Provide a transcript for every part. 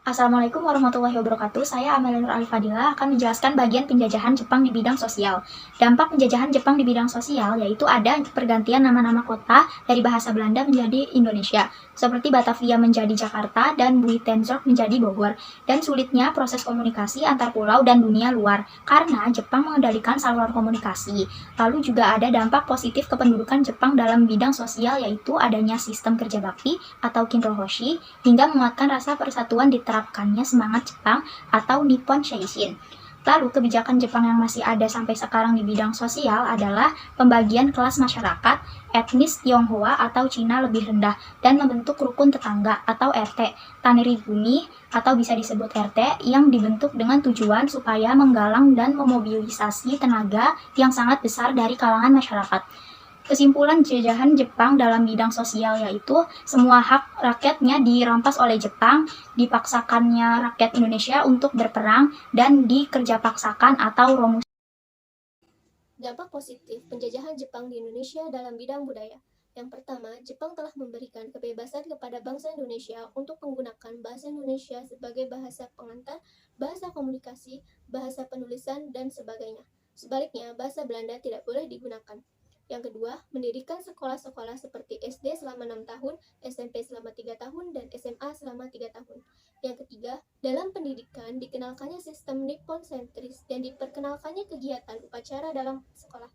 Assalamualaikum warahmatullahi wabarakatuh. Saya Amelia Nur Alifadila akan menjelaskan bagian penjajahan Jepang di bidang sosial. Dampak penjajahan Jepang di bidang sosial yaitu ada pergantian nama-nama kota dari bahasa Belanda menjadi Indonesia, seperti Batavia menjadi Jakarta dan Buitenzorg menjadi Bogor, dan sulitnya proses komunikasi antar pulau dan dunia luar karena Jepang mengendalikan saluran komunikasi. Lalu juga ada dampak positif kependudukan Jepang dalam bidang sosial yaitu adanya sistem kerja bakti atau Kinrohoshi hingga menguatkan rasa persatuan diterapkannya semangat Jepang atau Nippon Seishin. Lalu kebijakan Jepang yang masih ada sampai sekarang di bidang sosial adalah pembagian kelas masyarakat etnis Tionghoa atau Cina lebih rendah dan membentuk rukun tetangga atau RT, Taniribumi atau bisa disebut RT yang dibentuk dengan tujuan supaya menggalang dan memobilisasi tenaga yang sangat besar dari kalangan masyarakat. Kesimpulan jajahan Jepang dalam bidang sosial yaitu semua hak rakyatnya dirampas oleh Jepang, dipaksakannya rakyat Indonesia untuk berperang, dan dikerjapaksakan atau romus. Dampak positif penjajahan Jepang di Indonesia dalam bidang budaya. Yang pertama, Jepang telah memberikan kebebasan kepada bangsa Indonesia untuk menggunakan bahasa Indonesia sebagai bahasa pengantar, bahasa komunikasi, bahasa penulisan, dan sebagainya. Sebaliknya, bahasa Belanda tidak boleh digunakan. Yang kedua, mendirikan sekolah-sekolah seperti SD selama 6 tahun, SMP selama 3 tahun, dan SMA selama 3 tahun. Yang ketiga, dalam pendidikan dikenalkannya sistem Nippon sentris dan diperkenalkannya kegiatan upacara dalam sekolah.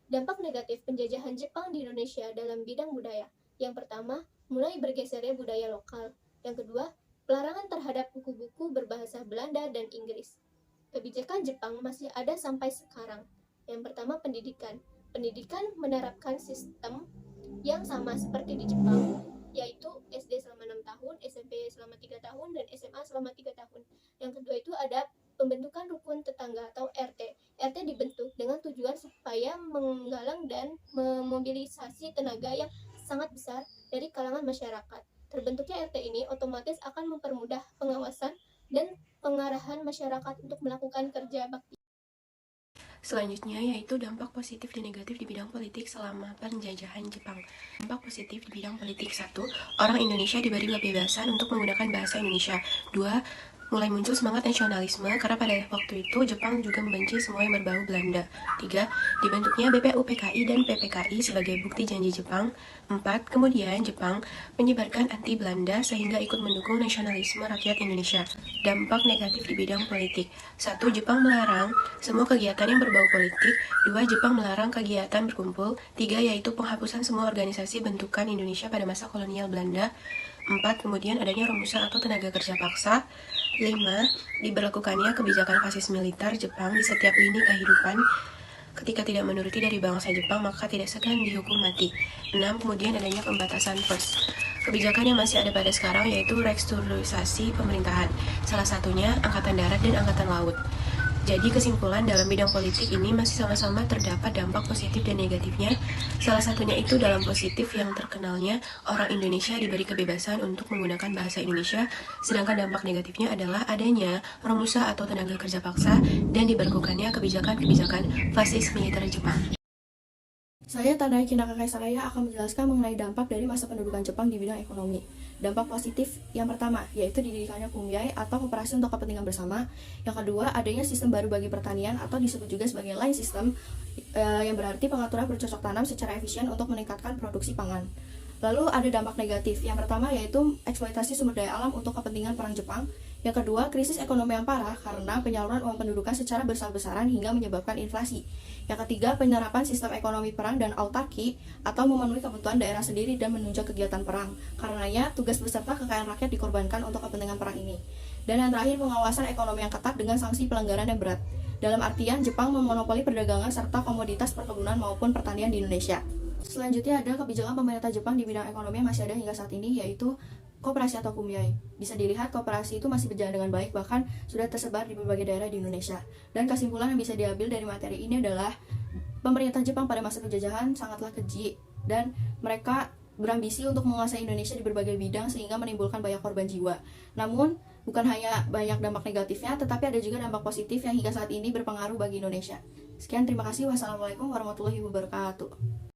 Dampak negatif penjajahan Jepang di Indonesia dalam bidang budaya. Yang pertama, mulai bergesernya budaya lokal. Yang kedua, pelarangan terhadap buku-buku berbahasa Belanda dan Inggris. Kebijakan Jepang masih ada sampai sekarang. Yang pertama, pendidikan. Pendidikan menerapkan sistem yang sama seperti di Jepang, yaitu SD selama 6 tahun, SMP selama 3 tahun, dan SMA selama 3 tahun. Yang kedua itu ada pembentukan rukun tetangga atau RT. RT dibentuk dengan tujuan supaya menggalang dan memobilisasi tenaga yang sangat besar dari kalangan masyarakat. Terbentuknya RT ini otomatis akan mempermudah pengawasan dan pengarahan masyarakat untuk melakukan kerja bakti. Selanjutnya yaitu dampak positif dan negatif di bidang politik selama penjajahan Jepang. Dampak positif di bidang politik: 1. Orang Indonesia diberi kebebasan untuk menggunakan bahasa Indonesia. 2. Mulai muncul semangat nasionalisme karena pada waktu itu Jepang juga membenci semua yang berbau Belanda. 3. Dibentuknya BPUPKI dan PPKI sebagai bukti janji Jepang. 4. Kemudian Jepang menyebarkan anti-Belanda sehingga ikut mendukung nasionalisme rakyat Indonesia. Dampak negatif di bidang politik: 1. Jepang melarang semua kegiatan yang berbau politik. 2. Jepang melarang kegiatan berkumpul. 3. Yaitu penghapusan semua organisasi bentukan Indonesia pada masa kolonial Belanda. 4. Kemudian adanya romusa atau tenaga kerja paksa. 5. Diberlakukannya kebijakan fasis militer Jepang di setiap lini kehidupan. Ketika tidak menuruti dari bangsa Jepang, maka tidak segan dihukum mati. 6. Kemudian adanya pembatasan pers. Kebijakan yang masih ada pada sekarang yaitu restrukturisasi pemerintahan, salah satunya Angkatan Darat dan Angkatan Laut. Jadi kesimpulan dalam bidang politik ini masih sama-sama terdapat dampak positif dan negatifnya. Salah satunya itu dalam positif yang terkenalnya orang Indonesia diberi kebebasan untuk menggunakan bahasa Indonesia, sedangkan dampak negatifnya adalah adanya romusa atau tenaga kerja paksa dan diberlakukannya kebijakan-kebijakan fasis militer Jepang. Saya Tandai Kinaka Kaisaraya akan menjelaskan mengenai dampak dari masa pendudukan Jepang di bidang ekonomi. Dampak positif yang pertama, yaitu didirikannya Kumyai atau Koperasi untuk Kepentingan Bersama. Yang kedua, adanya sistem baru bagi pertanian atau disebut juga sebagai line system, yang berarti pengaturan bercocok tanam secara efisien untuk meningkatkan produksi pangan. Lalu ada dampak negatif. Yang pertama yaitu eksploitasi sumber daya alam untuk kepentingan perang Jepang. Yang kedua, krisis ekonomi yang parah karena penyaluran uang pendudukan secara besar-besaran hingga menyebabkan inflasi. Yang ketiga, penerapan sistem ekonomi perang dan autarki atau memenuhi kebutuhan daerah sendiri dan menunjang kegiatan perang. Karenanya, tugas beserta kekayaan rakyat dikorbankan untuk kepentingan perang ini. Dan yang terakhir, pengawasan ekonomi yang ketat dengan sanksi pelanggaran yang berat. Dalam artian, Jepang memonopoli perdagangan serta komoditas perkebunan maupun pertanian di Indonesia. Selanjutnya ada kebijakan pemerintah Jepang di bidang ekonomi yang masih ada hingga saat ini, yaitu Koperasi atau Kumyai. Bisa dilihat koperasi itu masih berjalan dengan baik, bahkan sudah tersebar di berbagai daerah di Indonesia. Dan kesimpulan yang bisa diambil dari materi ini adalah pemerintah Jepang pada masa penjajahan sangatlah keji dan mereka berambisi untuk menguasai Indonesia di berbagai bidang sehingga menimbulkan banyak korban jiwa. Namun, bukan hanya banyak dampak negatifnya, tetapi ada juga dampak positif yang hingga saat ini berpengaruh bagi Indonesia. Sekian, terima kasih. Wassalamualaikum warahmatullahi wabarakatuh.